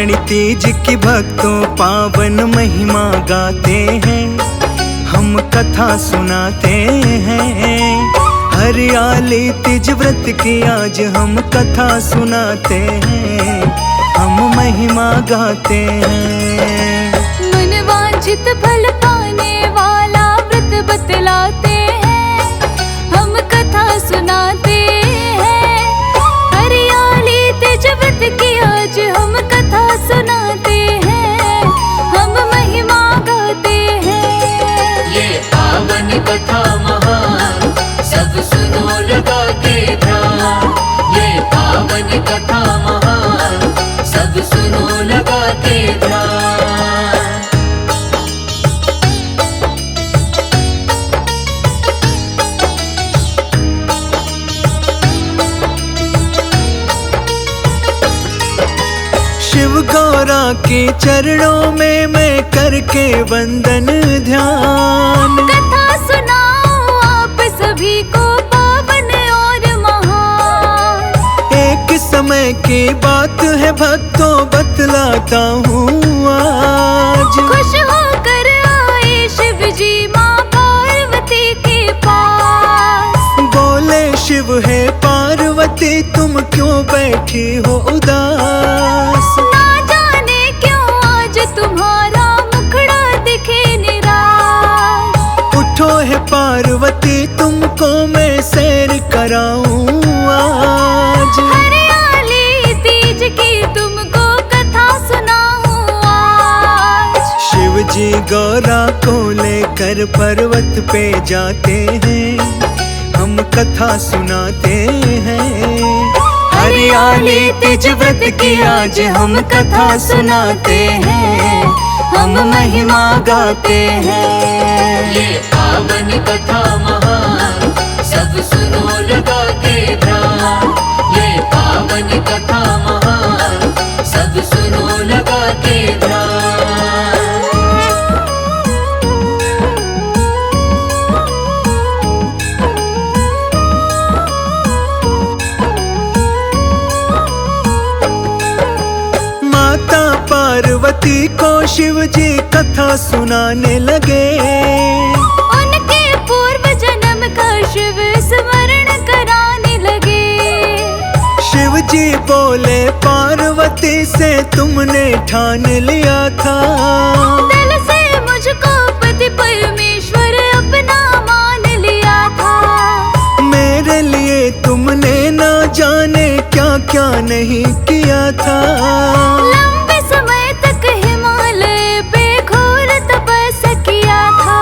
कार्तिकेयनी तीज की भक्तों पावन महिमा गाते हैं, हम कथा सुनाते हैं। हरियाली तीज व्रत की आज हम कथा सुनाते हैं, हम महिमा गाते हैं। मन वांछित फल पाने वाला व्रत बतलाते हैं, हम कथा सुनाते हैं। हरियाली तीज व्रत की आज हम कथा सुनाते हैं, हम महिमा गाते हैं। ये पावन कथा महान सब सुनो लगा के ध्यान, ये पावन कथा महान सब सुनो लगा के ध्यान। शिव गौरा के चरणों में मैं करके वंदन ध्यान, कथा सुनाओ आप सभी को पावन और महान। एक समय की बात है भक्तों बतलाता हूँ आज। खुश होकर आए शिव जी माँ पार्वती के पास, बोले शिव है पार्वती तुम क्यों बैठी हो उदास। ना जाने क्यों आज तुम्हारा मुखड़ा दिखे निराश। उठो है पार्वती तुमको मैं सैर कराऊं आज। हरियाली तीज की तुमको कथा सुनाऊं आज। शिव जी गौरा को लेकर पर्वत पे जाते हैं, हम कथा सुनाते हैं। हरियाली तीज व्रत की आज हम कथा सुनाते हैं, हम महिमा गाते हैं। ये पावन कथा महान सब सुनो लगा के ध्यान, ये पावन कथा महान सब सुनो लगा के ध्यान। पार्वती को शिव जी कथा सुनाने लगे, उनके पूर्व जन्म का शिव स्मरण कराने लगे। शिव जी बोले पार्वती से तुमने ठान लिया था, दिल से मुझको पति परमेश्वर अपना मान लिया था। मेरे लिए तुमने ना जाने क्या क्या नहीं किया था। लंबे समय तक हिमालय पे घोर तपस्या किया था।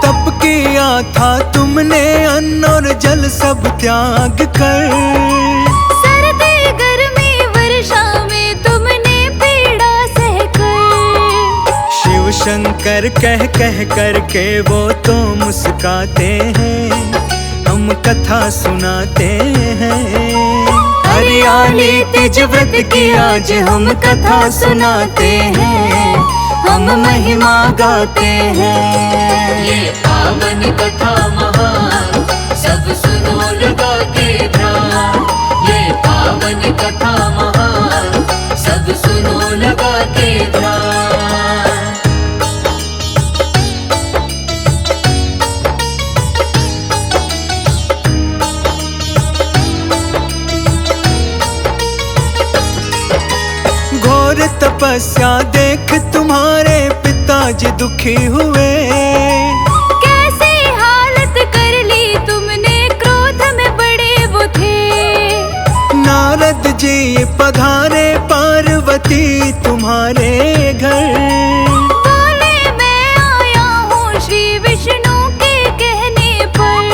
तप किया था तुमने अन्न और जल सब त्याग कर। सर्दी गर्मी वर्षा में तुमने पीड़ा सहकर। शिव शंकर कह कह करके वो तो मुस्काते हैं, हम कथा सुनाते हैं। हरियाली तीज व्रत की आज हम कथा सुनाते हैं, हम महिमा गाते हैं। ये पावन कथा महान सब सुनो लगा के ध्यान, ये पावन कथा महान सब सुनो लगा के ध्यान। घोर तपस्या देख तुम्हारे पिताजी दुखी हुए, कैसे हालत कर ली तुमने, क्रोध में बड़े वो थे। नारद जी पधारे पार्वती तुम्हारे घर, बोले मैं आया हूँ श्री विष्णु के कहने पर।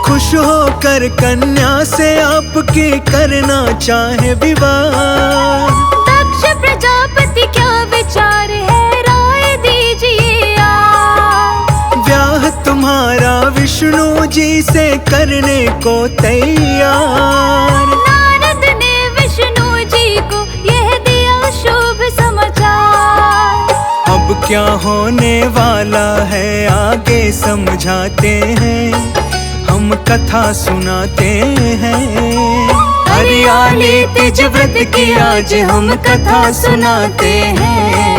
खुश होकर कन्या से आपकी करना चाहे विवाह। दक्ष प्रजापति क्या विचार है राय दीजिए आप। ब्याह तुम्हारा विष्णु जी से करने को तैयार। नारद ने विष्णु जी को यह दिया शुभ समाचार। अब क्या होने वाला है आगे समझाते हैं, हम कथा सुनाते हैं। हरियाली तीज व्रत की आज हम कथा सुनाते हैं,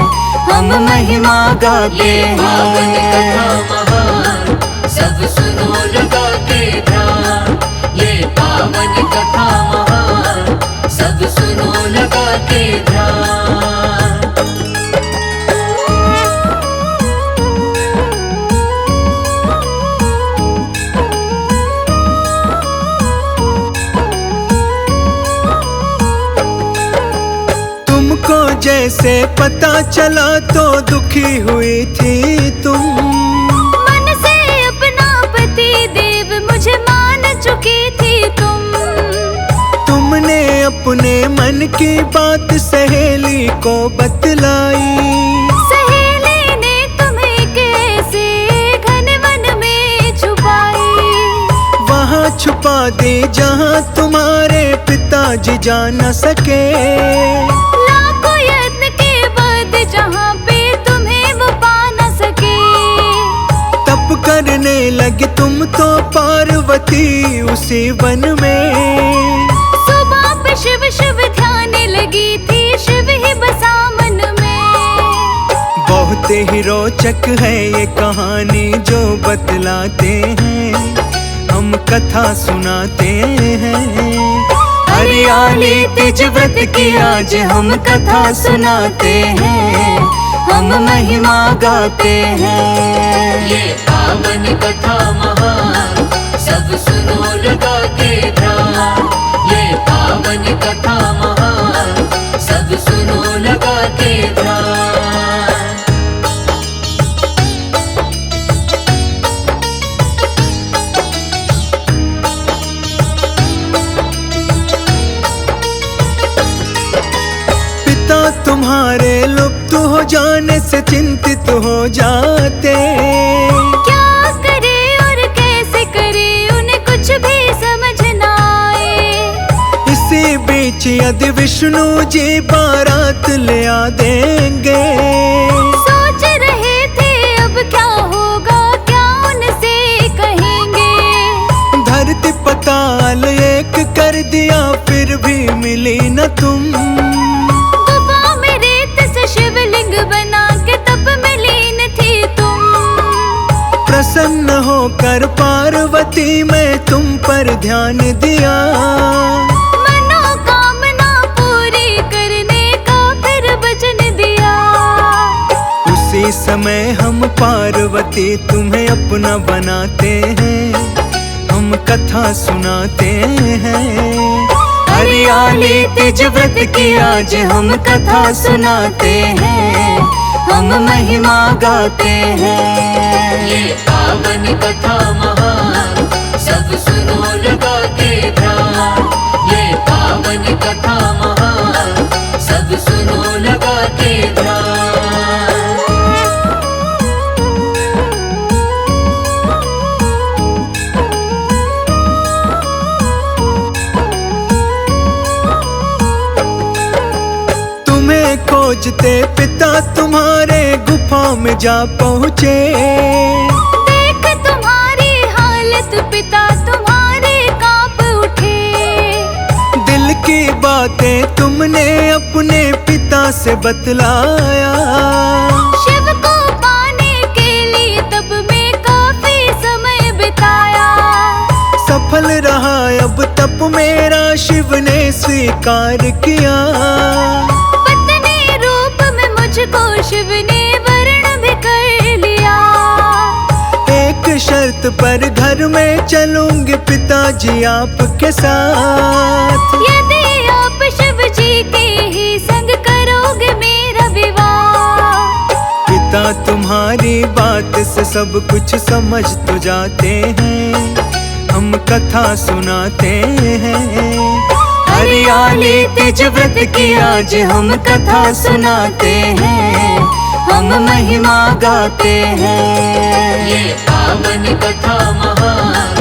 हम महिमा गाते पावन कथा महान सब सुनो लगा के ध्यान। ये पावन कथा महान सब सुनो लगा के ध्यान। तुमको जैसे पता चला तो दुखी हुई थी तुम, मन से अपना पति देव मुझे मान चुकी थी तुम। तुमने अपने मन की बात सहेली को बतलाई, सहेली ने तुम्हें कैसे घन वन में छुपाई। वहाँ छुपा दी जहाँ तुम्हारे पिताजी जा न सके। लाखों यत्न के बाद जहाँ पे तुम्हें वो पा न सके। तप करने लगी तुम तो पार्वती उसी वन में। सुबह पे शिव शिव ध्यान लगी थी, शिव ही बसा मन में। बहुत ही रोचक है ये कहानी जो बतलाते हैं, हम कथा सुनाते हैं। हरियाली तीज व्रत की आज हम कथा सुनाते हैं, हम महिमा गाते हैं। ये पावन कथा महान सब सुनो लगा के ध्यान। ये पावन कथा महान सब सुनो लगा के ध्यान। तुम्हारे लुप्त हो जाने से चिंतित हो जाते। क्या करे और कैसे करे उन्हें कुछ भी समझ ना आए। इसी बीच यदि विष्णु जी बारात ले आ देंगे। सोच रहे थे अब क्या होगा, क्या उनसे कहेंगे। धरती पताल एक कर दिया फिर भी मिली न तुम। शिवलिंग बना के तप में लीन थी तुम। प्रसन्न होकर पार्वती मैं तुम पर ध्यान दिया। मनोकामना पूरी करने का फिर वचन दिया। उसी समय हम पार्वती तुम्हें अपना बनाते हैं, हम कथा सुनाते हैं। हरियाली तीज व्रत की आज हम कथा सुनाते हैं, हम महिमा गाते हैं। ये पावन कथा महान सब सुनो लगा के ध्यान। ये पावन कथा महान सब सुनो लगा के ध्यान। खोजते पिता तुम्हारे गुफा में जा पहुँचे। देख तुम्हारी हालत पिता तुम्हारे कांप उठे। दिल की बातें तुमने अपने पिता से बतलाया। शिव को पाने के लिए तब में काफी समय बिताया। सफल रहा अब तप मेरा शिव ने स्वीकार किया। मुझको शिव ने वर्ण भी कर लिया। एक शर्त पर घर में चलूंगी पिताजी आपके साथ। यदि आप शिव जी के ही संग करोगे मेरा विवाह। पिता तुम्हारी बात से सब कुछ समझ तो जाते हैं, हम कथा सुनाते हैं। हरियाली तीज व्रत की आज हम कथा सुनाते हैं, हम महिमा गाते हैं। ये पावन कथा महान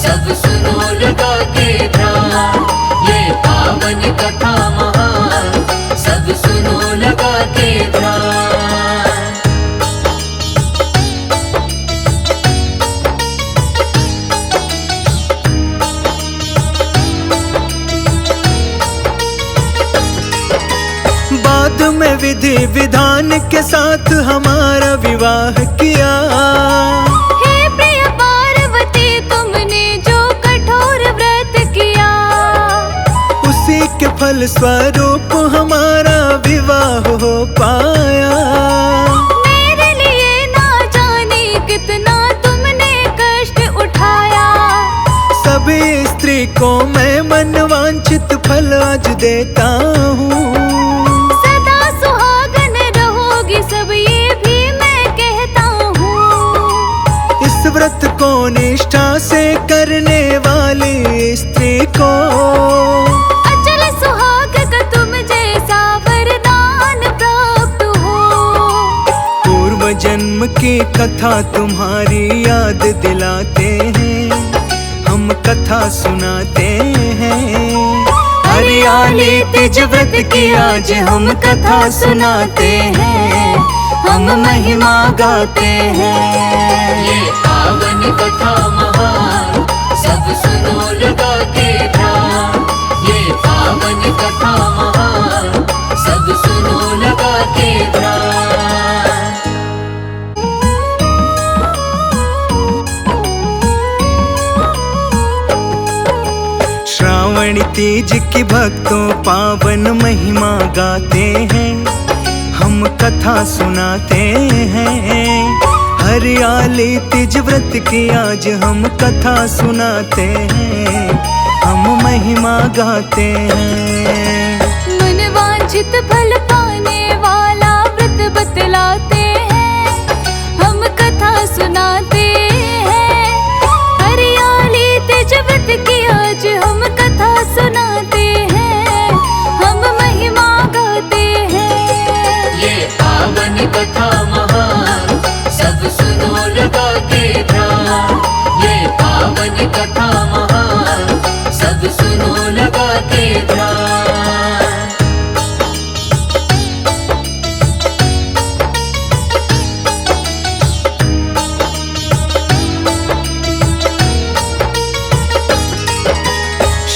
सब सुनो लगा के ध्यान। ये पावन कथा महान सब सुनो लगा के ध्यान। में विधि विधान के साथ हमारा विवाह किया। हे प्रिय पार्वती तुमने जो कठोर व्रत किया, उसी के फल स्वरूप हमारा विवाह हो पाया। मेरे लिए ना जाने कितना तुमने कष्ट उठाया। सभी स्त्री को मैं मनवांछित फल आज देता हूँ। सदा सुहागन रहोगी सब ये भी मैं कहता हूँ। इस व्रत को निष्ठा से करने वाली स्त्री को अचल सुहाग का तुम जैसा वरदान प्राप्त हो। पूर्व जन्म की कथा तुम्हारी याद दिलाते हैं, हम कथा सुनाते हैं। हरियाली तीज व्रत की आज हम कथा सुनाते हैं, हम महिमा गाते हैं। ये पावन कथा महान सब सुनो लगा के ध्यान। ये पावन कथा महान सब सुनो लगा के ध्यान। श्रावण तीज की भक्तों पावन महिमा गाते हैं, हम कथा सुनाते हैं। हरियाली तीज व्रत की आज हम कथा सुनाते हैं, हम महिमा गाते हैं। मन वांछित फल पाने वाला व्रत बतलाते हैं, हम कथा सुनाते हैं। हरियाली तीज व्रत की आज हम कथा सुनाते हैं, हम महिमा गाते हैं। ये पावन कथा महान सब सुनो लगा के ध्यान। ये पावन कथा महान सब सुनो लगा के ध्यान।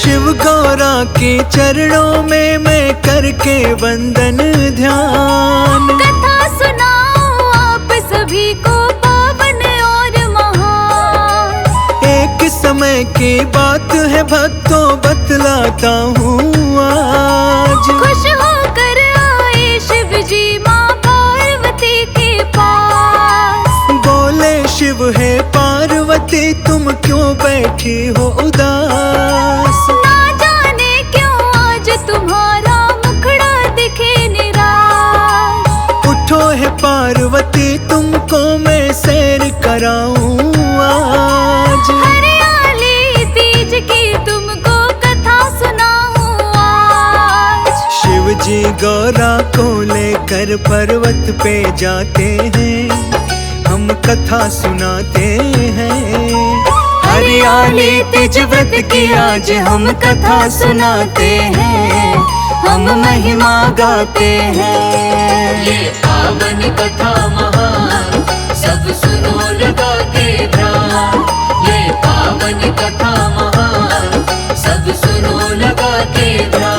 शिव गौरा के चरणों में मैं करके वंदन ध्यान। कथा सुनाओ आप सभी को पावन और महान। एक समय की बात है भक्तों बतलाता हूँ आज। खुश होकर आए शिव जी माँ पार्वती के पास। बोले शिव है पार्वती तुम क्यों बैठी हो उदास। ना जाने क्यों आज तुम्हारा मुखड़ा दिखे निराश। उठो है पार्वती तुमको मैं सैर कराऊं आज। हरियाली तीज की तुमको कथा सुनाऊं आज। शिव जी गौरा को लेकर पर्वत पे जाते हैं, हम कथा सुनाते हैं। हरियाली तीज व्रत की आज हम कथा सुनाते हैं, हम महिमा गाते हैं। ये पावन कथा महान सब सुनो लगा के ध्यान। ये पावन कथा महान सब सुनो लगा के ध्यान।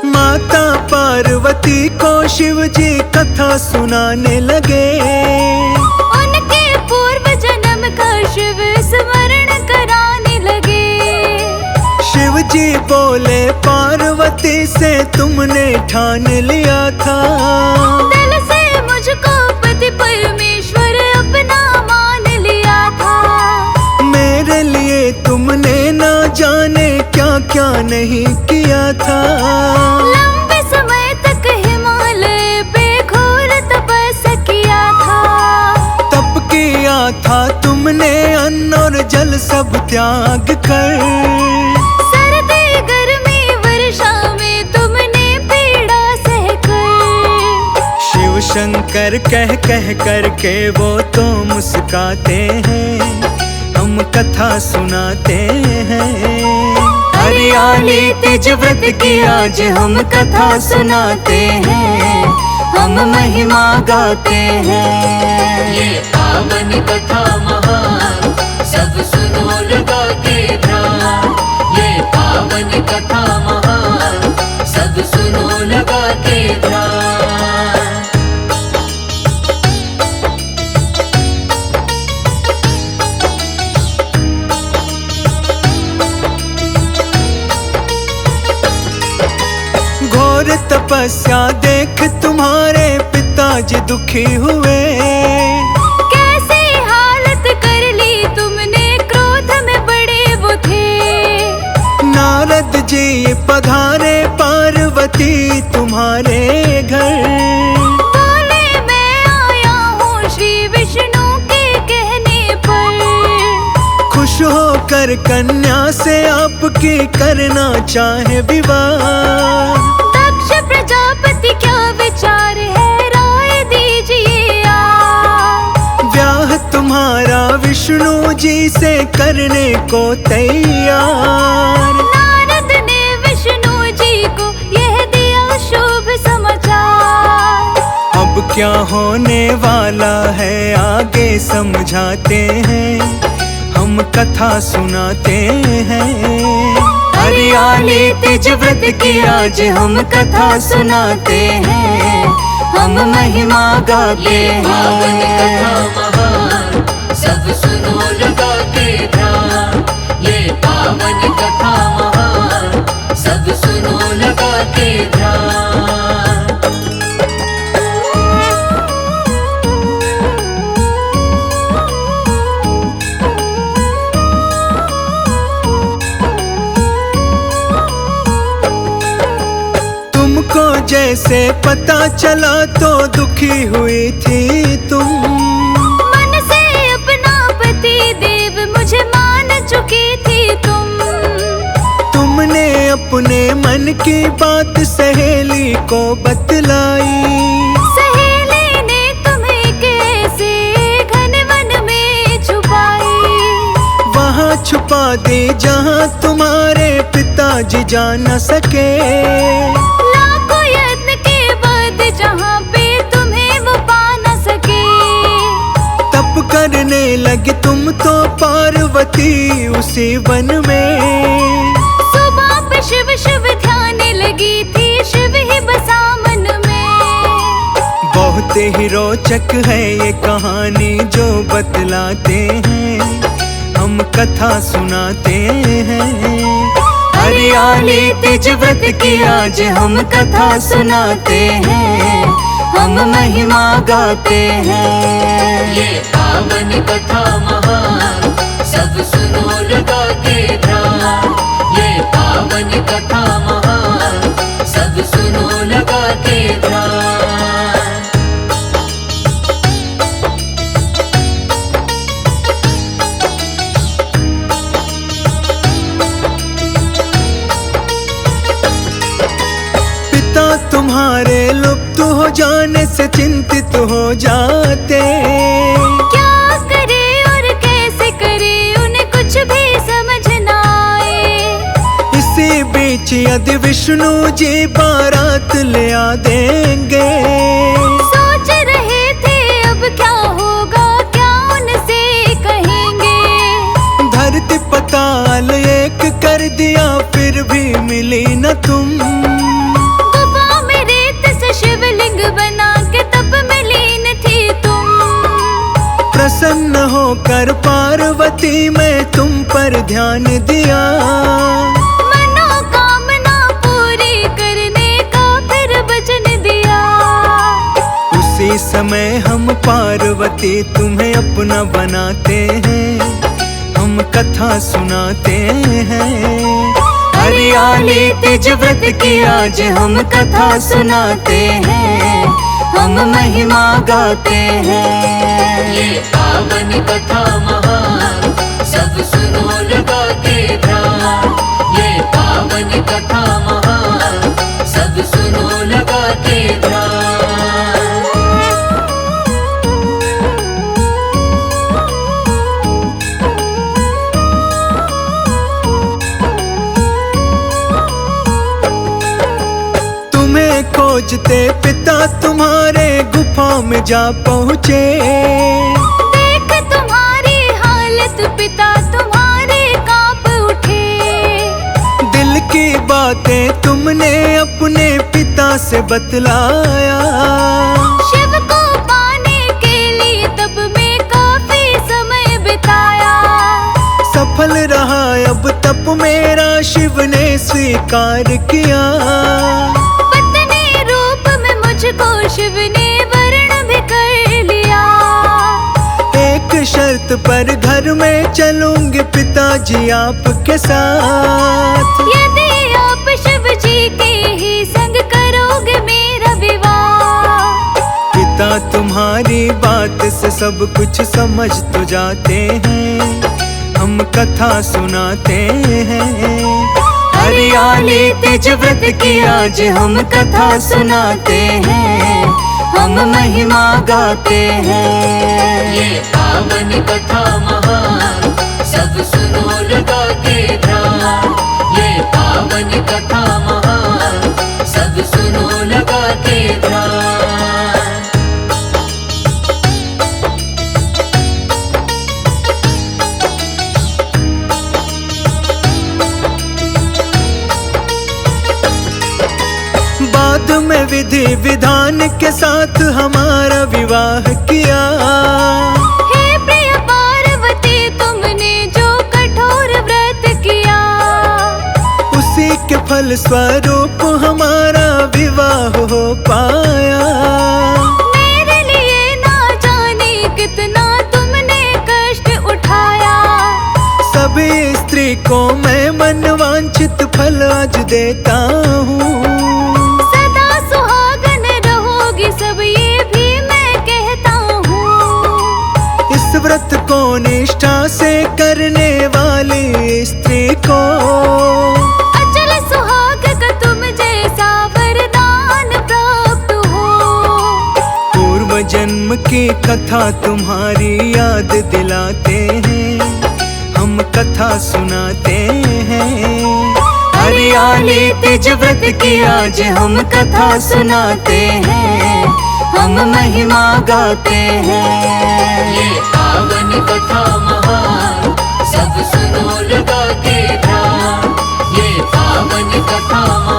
माता पार्वती को शिव जी कथा सुनाने लगे। उनके पूर्व जन्म का शिव स्मरण कराने लगे। शिव जी बोले पार्वती से तुमने ठान लिया था। दिल से मुझको पति परमेश्वर अपना मान लिया था। मेरे लिए तुमने ना जाने क्या क्या नहीं किया था। लंबे समय तक हिमालय पे घोर तपस्या किया था। तप किया था तुमने अन्न और जल सब त्याग कर। सर्दी गर्मी वर्षा में तुमने पीड़ा सहकर। शिव शंकर कह कह करके वो तो मुस्काते हैं, हम कथा सुनाते हैं। हरियाली तीज व्रत की आज हम कथा सुनाते हैं, हम महिमा गाते हैं। ये पावन कथा महान, सब सुनो लगा के ध्यान। ये पावन कथा महान, सब सुनो लगा के ध्यान। घोर तपस्या देख तुम्हारे पिताजी दुखी हुए। कैसी हालत कर ली तुमने, क्रोध में बड़े वो थे। नारद जी पधारे पार्वती तुम्हारे घर। बोले मैं आया हूँ श्री विष्णु के कहने पर। खुश होकर कन्या से आपकी करना चाहे विवाह। दक्ष प्रजापति क्या विचार है, राय दीजिए आप। ब्याह तुम्हारा विष्णु जी से करने को तैयार। नारद ने विष्णु जी को यह दिया शुभ समाचार। अब क्या होने वाला है आगे समझाते हैं, हम कथा सुनाते हैं। हरियाली तीज व्रत की आज हम कथा सुनाते हैं। हम महिमा गाते ये पावन कथा हैं। महान, सब सुनो लगा के ध्यान। ये पावन कथा महान, सब सुनो लगा के ध्यान। तुमको जैसे पता चला तो दुखी हुई थी तुम। मन से अपना पति देव मुझे मान चुकी थी तुम। तुमने अपने मन की बात सहेली को बतलाई। सहेली ने तुम्हें कैसे घन वन में छुपाई। वहाँ छुपा दी जहाँ तुम्हारे पिताजी जा न सके। लाखों यत्न के बाद जहाँ पे तुम्हें वो पा न सके। तप करने लगी तुम तो पार्वती उसी वन में। सुबह पे शिव शिव ध्यान लगी थी, शिव ही बसा मन में। बहुत ही रोचक है ये कहानी जो बतलाते हैं, हम कथा सुनाते हैं। हरियाली तीज व्रत की आज हम कथा सुनाते हैं। हम महिमा गाते हैं। ये पावन कथा महान, सब सुनो लगा के ध्यान। ये पावन कथा महान, सब सुनो लगा के ध्यान। पिता तुम्हारे लुप्त हो जाने से चिंतित हो जाते। क्या करे और कैसे करे उन्हें कुछ भी समझ ना आए। इसी बीच यदि विष्णु जी बारात ले आ देंगे। सोच रहे थे अब क्या होगा, क्या उनसे कहेंगे। धरती पताल एक कर दिया फिर भी मिली न तुम। गुफा में रेत से शिवलिंग बना के तप में लीन थी तुम। प्रसन्न होकर पार्वती मैं तुम पर ध्यान दिया। मनोकामना पूरी करने का फिर वचन दिया। उसी समय हम पार्वती तुम्हें अपना बनाते हैं, हम कथा सुनाते हैं। हरियाली तीज व्रत की आज हम कथा सुनाते हैं। हम महिमा गाते हैं। ये पावन कथा महान, सब सुनो लगा के ध्यान। ये पावन कथा महान, सब सुनो लगा के ध्यान। खोजते पिता तुम्हारे गुफा में जा पहुँचे। देख तुम्हारी हालत पिता तुम्हारे कांप उठे। दिल की बातें तुमने अपने पिता से बतलाया। शिव को पाने के लिए तब मैं काफी समय बिताया। सफल रहा अब तप मेरा, शिव ने स्वीकार किया। पत्नी रूप में मुझको शिव ने वर्ण भी कर लिया। एक शर्त पर घर में चलूंगी पिताजी आपके साथ। यदि आप शिव जी के ही संग करोगे मेरा विवाह। पिता तुम्हारी बात से सब कुछ समझ तो जाते हैं, हम कथा सुनाते हैं। हरियाली तीज व्रत की आज हम कथा सुनाते हैं, हम महिमा गाते हैं। ये पावन कथा महान, सब सुनो लगा के ध्यान। ये पावन कथा महान, सब सुनो लगा के ध्यान। बाद में विधि विधान के साथ हमारा विवाह किया। हे प्रिय पार्वती तुमने जो कठोर व्रत किया। उसी के फल स्वरूप हमारा विवाह हो पाया। मेरे लिए ना जाने कितना तुमने कष्ट उठाया। सभी स्त्री को मैं मनवांछित फल आज देता हूँ। सदा सुहागन रहोगी सब ये भी मैं कहता हूँ। इस व्रत को निष्ठा से करने वाली स्त्री को अचल सुहाग का तुम जैसा वरदान प्राप्त हो। पूर्व जन्म की कथा तुम्हारी याद दिलाते हैं, हम कथा सुनाते हैं। हरियाली तीज व्रत की आज हम कथा सुनाते हैं, हम महिमा गाते हैं। ये पावन कथा महान, सब सुनो लगा के ध्यान। ये पावन कथा महान।